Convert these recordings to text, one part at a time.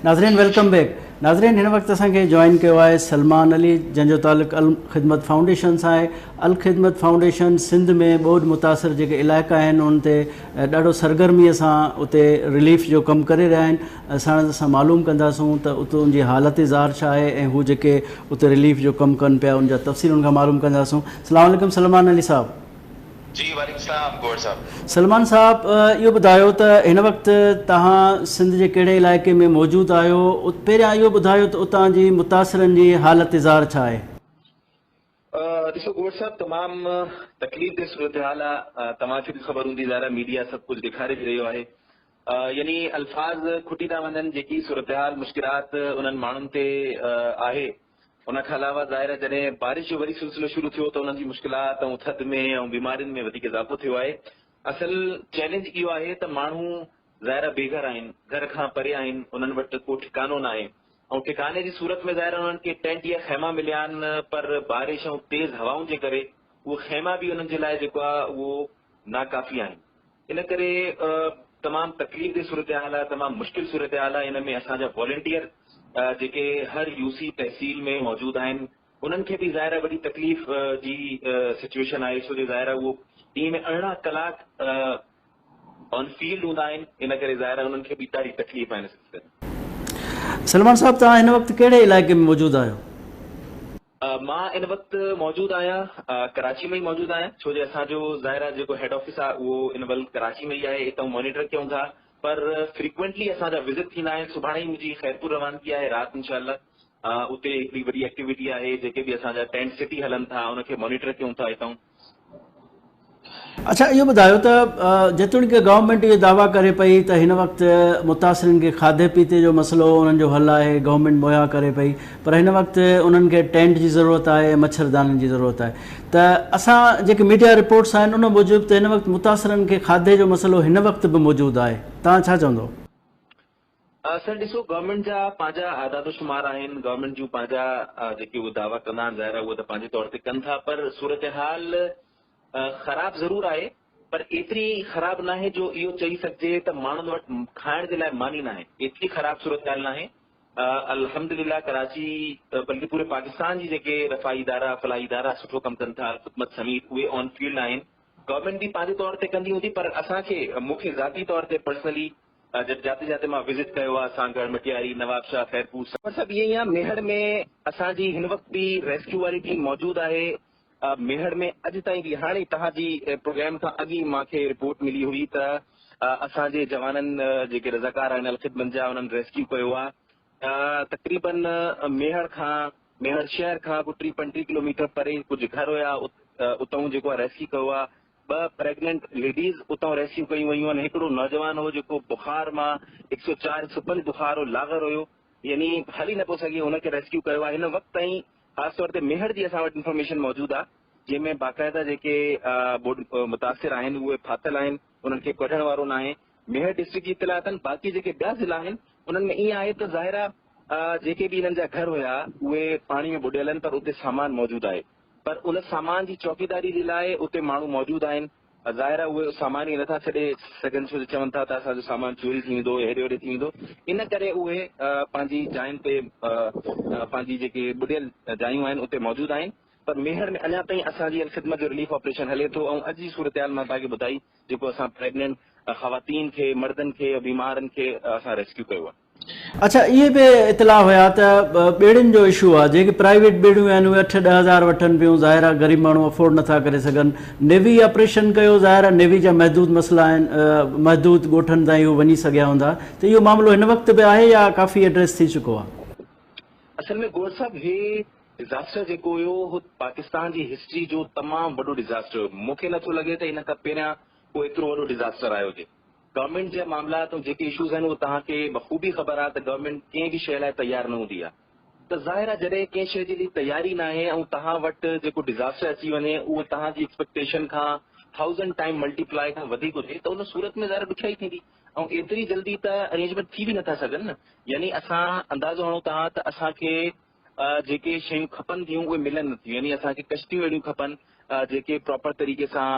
नाज़रीन welcome back. नाज़रीन हिन वक्त असांखे जॉइन किया है सलमान अली जंहिंजो ताल्लुक़ अल ख़िदमत फाउंडेशन सां आहे। अल ख़िदमत फाउंडेशन सिंध में ॿोॾ मुतासिर जेके इलाइक़ा आहिनि उन ते ॾाढो सरगर्मीअ सां उते रिलीफ जो कमु करे रहिया आहिनि। असां मालूम कंदासूं त उतां जी हालत ज़ार छा आहे ऐं हू जेके उते रिलीफ जो कमु कनि पिया उन जा तफ़सील उनखां मालूम कंदासूं। अस्सलाम वालेकुम सलमान अली साहब। जी वालेकुम सलाम गौर साहब। सलमान साहब इहो ॿुधायो त हिन वक़्तु तव्हां सिंध जे कहिड़े इलाइक़े में मौजूदु आहियो? पहिरियां इहो ॿुधायो त उतां जी मुतासिरनि जी हालत ज़ार छा आहे? ॾिसो गौर साहब, तमामु तकलीफ़ जी सूरत हाल आहे। तव्हांखे बि ख़बर हूंदी ज़ाहिर मीडिया सभु कुझु ॾेखारे बि रहियो आहे। यानी अल्फाज़ खुटी था वञनि जेकी सूरत हाल मुश्किलात उन्हनि माण्हुनि ते आहे। उनखां अलावा ज़ाहिर जॾहिं बारिश जो वरी सिलसिलो शुरू थियो त उन्हनि जी मुश्किलात ऐं थधि में ऐं बीमारियुनि में वधीक इज़ाफ़ो थियो आहे। असल चैलेंज इहो आहे त माण्हू ज़ाहिर बेघर आहिनि, घर खां परे आहिनि, उन्हनि वटि को ठिकानो न आहे ऐं ठिकाने जी सूरत में ज़ाहिर उन्हनि खे टेंट या ख़ैमा मिलिया आहिनि, पर बारिश ऐं तेज़ हवाउनि जे करे उहो ख़ैमा बि उन्हनि जे लाइ जेको आहे उहो नाकाफ़ी आहिनि। इन करे तमामु तकलीफ़ जी सूरत हाल आहे, तमामु मुश्किल सूरत हाल आहे। इन में असांजा वॉलंटियर जेके हर यूसी तहसील में मौजूदु आहिनि उन्हनि खे बि ज़ाहिर वॾी तकलीफ़ जी सिचुएशन आहे, छो जो ज़ाहिर उहो ॾींहं में 18 कलाक ऑन फील्ड हूंदा आहिनि। इन करे ज़ाहिर उन्हनि खे बि ॾाढी तकलीफ़ आहे इन सिलसिले में। सलमान साहब तव्हां हिन वक़्तु कहिड़े इलाइक़े में मौजूदु आहियो? मां इन वक़्तु मौजूदु आहियां कराची में ई मौजूदु आहियां, छो जो असांजो ज़ाहिर जेको हेड ऑफिस आहे उहो इन वक़्तु कराची में ई आहे। हितां मॉनिटर कयूं था, पर फ्रीक्वेंटली असांजा विज़िट थींदा आहिनि। सुभाणे ई मुंहिंजी ख़ैरपुर रवानगी आहे राति इंशाअल्लाह। उते हिकिड़ी वॾी एक्टिविटी आहे, जेके बि असांजा टेंट सिटी हलनि था उनखे मॉनिटर कयूं था हितां। अच्छा इहो ॿुधायो त जेतोणीकि गवर्नमेंट इहो दावा करे पई त हिन वक़्तु मुतासिरनि खे खाधे पीते जो मसइलो उन्हनि जो हल आहे, गवर्नमेंट मुहैया करे पई, पर हिन वक़्तु उन्हनि खे टेंट जी ज़रूरत आहे, मच्छरदानी जी ज़रूरत आहे। त असां जेके मीडिया रिपोर्ट्स आहिनि उन मूजिबि त हिन वक़्तु मुतासिरनि खे खाधे जो मसइलो हिन वक़्तु बि मौजूदु आहे। तव्हां छा चवंदो? सर ॾिसो, गवर्नमेंट जा पंहिंजा आदादोशुमार आहिनि, गवर्नमेंट जूं पंहिंजा जेके उहे दावा कंदा आहिनि ज़ाहिर उहे त पंहिंजे तौर ते कनि था, पर सूरत हाल ख़राब ज़रूरु आहे, पर एतिरी ख़राब न आहे जो इहो चई सघिजे त माण्हुनि वटि खाइण जे लाइ मानी न आहे। एतिरी ख़राब सूरत हाल न आहे। अल्हम्दुलिल्लाह कराची बल्कि पूरे पाकिस्तान जी जेके रफ़ाई इदारा फलाही इदारा सुठो कमु कनि था, ख़िदमत समेत उहे ऑन फील्ड आहिनि। गवर्नमेंट बि पंहिंजे तौर ते कंदी हूंदी, पर असांखे मूंखे ज़ाती तौर ते पर्सनली जाते जाते मां विज़िट कयो आहे, सांगड़, मटियारी, नवाबशाह, खैरपुर, सभु इहे ई आहे। मेहर में असांजी हिन वक़्तु बि रेस्क्यू वारी टीम मौजूदु आहे। मेहर में अॼु ताईं बि हाणे तव्हांजी प्रोग्राम खां अॻु ई मूंखे रिपोर्ट मिली हुई त असांजे जवाननि जेके रज़ाकार आहिनि अल ख़िदमत जा उन्हनि रेस्क्यू कयो आहे। तक़रीबन मेहर शहर खां कुझु 30-35 किलोमीटर परे कुझु घर हुया, उतां जेको आहे रेस्क्यू कयो आहे। 2 प्रेग्नेंट लेडीज़ उतां रेस्क्यू कयूं वयूं आहिनि। हिकिड़ो नौजवान हो जेको बुखार मां 104-105 बुखार हो, लागर हुयो, यानी हली न पियो सघे, हुनखे रेस्क्यू कयो आहे। हिन वक़्तु ताईं ख़ासि तौर ते मेहर जी असां वटि इंफॉर्मेशन मौजूदु आहे, जंहिंमें बाक़ाइदा जेके मुतासिर आहिनि उहे फाथल आहिनि, उन्हनि खे कढण वारो न आहे। मेहर डिस्ट्रिक्ट जी इतला अथनि। बाक़ी जेके ॿिया ज़िला आहिनि उन्हनि में ईअं आहे त ज़ाहिर जेके बि हिननि जा घर हुया उहे पाणी में बुॾियल आहिनि, पर उते सामान मौजूदु आहे। पर उन सामान जी चौकीदारी जे लाइ उते माण्हू मौजूदु आहिनि। ज़ाहिर उहे सामान ई नथा छॾे सघनि, छो चवनि था त असांजो सामान चोरी थी वेंदो, हेॾे होॾे थी वेंदो। इन करे उहे पंहिंजी जायुनि ते पंहिंजी जेके बुॾियल जायूं आहिनि उते मौजूदु आहिनि। पर मेहर में अञा ताईं असांजी ख़िदमत जो रिलीफ ऑपरेशन हले थो ऐं अॼु जी सूरत हाल मां तव्हांखे ॿुधाई जेको असां प्रेग्नेंट ख़वातीन खे, मर्दनि खे, बीमारनि खे असां रेस्क्यू कयो आहे। अच्छा इहे बि इतला हुया त ॿेड़ियुनि जो इशू आहे, जेके प्राइवेट ॿेड़ियूं आहिनि उहे 8-10 हज़ार वठनि पियूं, ज़ाहिर आहे ग़रीब माण्हू अफोर्ड नथा करे सघनि। नेवी ऑपरेशन कयो, ज़ाहिर आहे नेवी जा महदूद मसइला आहिनि, महदूद ॻोठनि ताईं उहे वञी सघिया हूंदा, त इहो मामिलो हिन वक़्तु बि आहे या काफ़ी एड्रेस थी चुको आहे? असल में गौर साहब हे डिज़ास्टर जेको हुयो उहो पाकिस्तान जी हिस्ट्री जो तमामु वॾो डिज़ास्टर हुयो। मूंखे नथो लॻे त इन खां पहिरियां को एतिरो वॾो डिज़ास्टर आयो हुजे। गवर्नमेंट जा मामलात ऐं जेके इशूज़ आहिनि उहे तव्हांखे बख़ूबी ख़बर आहे त गवर्नमेंट कंहिं बि शइ लाइ तयारु न हूंदी आहे। त ज़ाहिर आहे जॾहिं कंहिं शइ जी तयारी न आहे ऐं तव्हां वटि जेको डिज़ास्टर अची वञे उहो तव्हांजी एक्सपेक्टेशन खां 1000 टाइम मल्टीप्लाई खां वधीक हुजे त उन सूरत में ज़ाहिर ॾुखियाई थींदी ऐं एतिरी जल्दी त अरेंजमेंट थी बि नथा सघनि न। यानी असां अंदाज़ो हणूं था त असांखे जेके शयूं खपनि थियूं उहे मिलनि नथियूं। यानी असांखे कश्तियूं अहिड़ियूं खपनि जेके प्रॉपर तरीक़े सां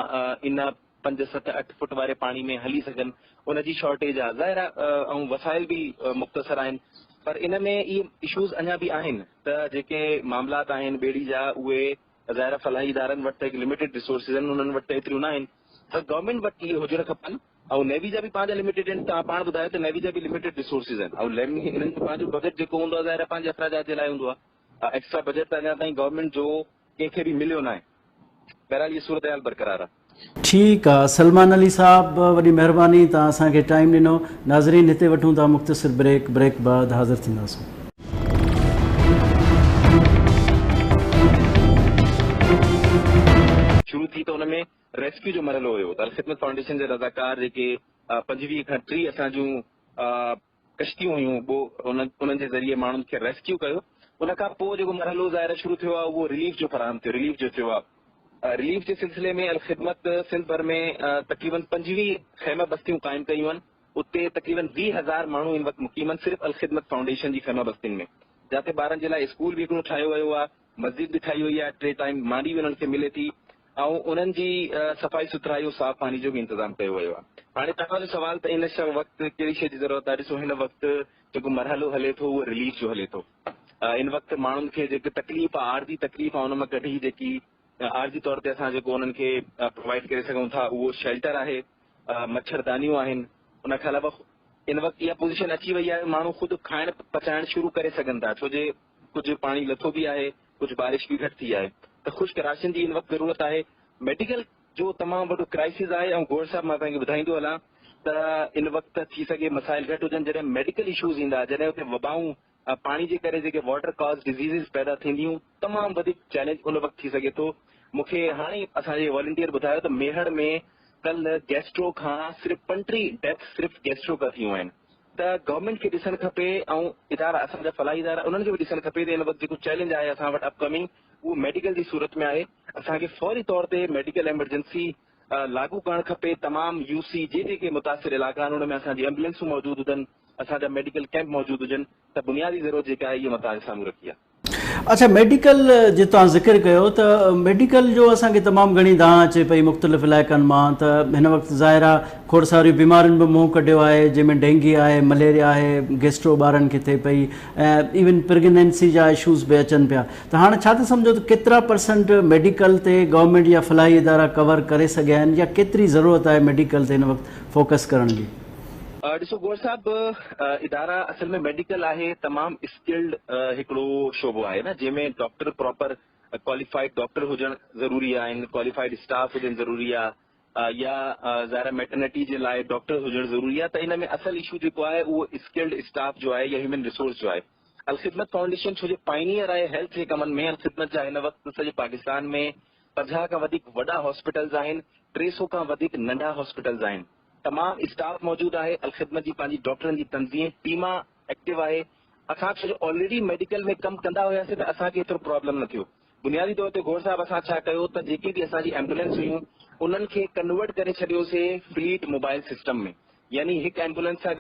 इन 5-7-8 फुट वारे पाणी में हली सघनि, उनजी शॉर्टेज आहे ज़ाहिर आहे। ऐं वसाइल बि मुख़्तसर आहिनि। पर इन में इहे इशूज़ अञा बि आहिनि त जेके मामलात आहिनि ॿेड़ी जा उहे ज़ाहिर फलाही इदारनि वटि हिकु लिमिटेड रिसोर्सिस आहिनि, उन्हनि वटि एतिरियूं न आहिनि त गवर्नमेंट वटि इहे हुजणु खपनि। ऐं नेवी जा बि पंहिंजा लिमिटेड आहिनि, तव्हां पाण ॿुधायो त नेवी जा बि लिमिटेड रिसोर्सिस आहिनि ऐं हिननि जो पंहिंजो बजट जेको हूंदो आहे ज़ाहिर पंहिंजे अख़राजात जे लाइ हूंदो आहे। एक्स्ट्रा बजट त अञा ताईं गवर्नमेंट जो कंहिंखे बि मिलियो न आहे। बहरहाल इहा सूरत हाल बरक़रार आहे। ठीकु आहे सलमान अली साहब, वॾी महिरबानी, तव्हां असांखे टाइम ॾिनो। नाज़रीन, हिते वठूं था मुख़्तसिर ब्रेक बाद हाज़िर थींदासीं। शुरू थी त हुन में रेस्क्यू जो मरहलो हुयो त अलख़िदमत फाउंडेशन जे रज़ाकार जेके 25 खां 30 असां जूं कश्तियूं हुयूं उन्हनि जे ज़रिए माण्हुनि खे रेस्क्यू कयो। उन खां पोइ जेको मरहलो ज़ाहिर शुरू थियो आहे उहो रिलीफ जो फराहम थियो, रिलीफ जो थियो आहे। रिलीफ जे सिलसिले में अलख़िदमत सिंध भर में तक़रीबन 25 ख़ैमा बस्तियूं क़ाइमु कयूं आहिनि। उते तक़रीबन 20,000 माण्हू इन वक़्तु मुक़ीम आहिनि सिर्फ़ु अलख़िदमत फाउंडेशन जी ख़ैमा बस्तियुनि में, जिते ॿारनि जे लाइ स्कूल बि हिकिड़ो ठाहियो वियो आहे, मस्जिद बि ठाही वई आहे, 3 टाइम मानी बि उन्हनि खे मिले थी ऐं उन्हनि जी सफ़ाई सुथराई साफ़ पानी जो बि इंतज़ाम कयो वियो आहे। हाणे तव्हांजो सवाल त इन वक़्तु कहिड़ी शइ जी ज़रूरत आहे, ॾिसो हिन वक़्तु जेको मरहलो हले थो उहो रिलीफ जो हले थो। इन वक़्तु माण्हुनि खे जेकी तकलीफ़ आहे, आरज़ी तकलीफ़ आहे, उन मां कढी जेकी आरज़ी तौर ते असां जेको उन्हनि खे प्रोवाइड करे सघूं था उहो शेल्टर आहे, मच्छरदानियूं आहिनि। उन खां अलावा इन वक़्तु इहा पोज़ीशन अची वई आहे माण्हू ख़ुदि खाइण पचाइण शुरू करे सघनि था, छो जे कुझु पाणी लथो बि आहे, कुझु बारिश बि घटि थी आहे त ख़ुश्क राशन जी इन वक़्तु ज़रूरत आहे। मेडिकल जो तमामु वॾो क्राइसिस आहे ऐं गोड़ साहब मां तव्हांखे ॿुधाईंदो हलां त इन वक़्तु थी सघे मसाइल घटि हुजनि, जॾहिं मेडिकल इशूज़ ईंदा, जॾहिं हुते वबाऊं पाणी जे करे जेके वाटर कॉज डिज़ीज़िस पैदा थींदियूं, तमामु वधीक चैलेंज उन वक़्तु थी सघे थो। मूंखे हाणे असांजे वॉलंटियर ॿुधायो त मेहर में कल्ह गैस्ट्रो खां सिर्फ़ु 35 डेथ सिर्फ़ु गैस्ट्रो खां थियूं आहिनि। त गवर्नमेंट खे ॾिसणु खपे ऐं इदारा असांजा फलाही इदारा उन्हनि खे बि ॾिसणु खपे त इन वक़्तु जेको चैलेंज आहे असां वटि अपकमिंग उहो मेडिकल जी सूरत में आहे। असांखे फौरी तौर ते मेडिकल एमरजेंसी लागू करणु खपे। तमामु यूसी जेके मुतासिर इलाइक़ा आहिनि उन में असांजी एम्बुलेंसूं मौजूदु हुजनि, असांजा मेडिकल कैंप मौजूदु हुजनि त बुनियादी ज़रूरत जेका आहे इहा मां तव्हांजे साम्हूं रखी आहे। अच्छा, मेडिकल जो तव्हां ज़िक्र कयो त मेडिकल जो असांखे तमामु घणी दांह अचे पई मुख़्तलिफ़ इलाइक़नि मां, त हिन वक़्तु ज़ाहिर आहे खोड़ सारियूं बीमारियुनि बि मुंहुं कढियो आहे, जंहिंमें डेंगी आहे, मलेरिया आहे, गैस्ट्रो ॿारनि खे थिए पई ऐं इवन प्रेगनेंसी जा इशूज़ बि अचनि पिया। त हाणे छा था सम्झो त केतिरा परसेंट मेडिकल ते गवर्नमेंट या फलाही इदारा कवर करे सघिया आहिनि या केतिरी ज़रूरत आहे मेडिकल ते हिन वक़्तु फोकस करण जी? ॾिसो गोड़ साहब, इदारा असल में मेडिकल आहे तमामु स्किल्ड हिकिड़ो शोबो आहे न, जंहिंमें डॉक्टर प्रॉपर क्वालिफाइड डॉक्टर हुजणु ज़रूरी आहिनि, क्वालिफाइड स्टाफ हुजणु ज़रूरी आहे या ज़ाहिर मैटरनिटी जे लाइ डॉक्टर हुजणु ज़रूरी आहे। त इन में असल इशू जेको आहे उहो स्किल्ड स्टाफ जो आहे या ह्यूमन रिसोर्स जो आहे। अलख़िदमत फाउंडेशन छो जो पाइनियर आहे हेल्थ जे कमनि में, अलख़िदमत जा हिन वक़्तु सॼे पाकिस्तान में 50 खां वधीक वॾा हॉस्पिटल्स आहिनि, 300 खां वधीक नंढा हॉस्पिटल्स आहिनि, तमामु स्टाफ मौजूदु आहे। अलख़िदमत जी पंहिंजी डॉक्टरनि जी तंज़ीम टीमा एक्टिव आहे। असां छो जो ऑलरेडी मेडिकल में कमु कंदा हुआसीं त असांखे एतिरो प्रॉब्लम न थियो। बुनियादी तौर ते गोड़ साहब असां छा कयो त जेके बि असांजी एम्बुलेंस हुयूं उन्हनि खे कन्वर्ट करे छॾियोसीं फ्लीट मोबाइल सिस्टम में, यानी हिकु एम्बुलेंस सां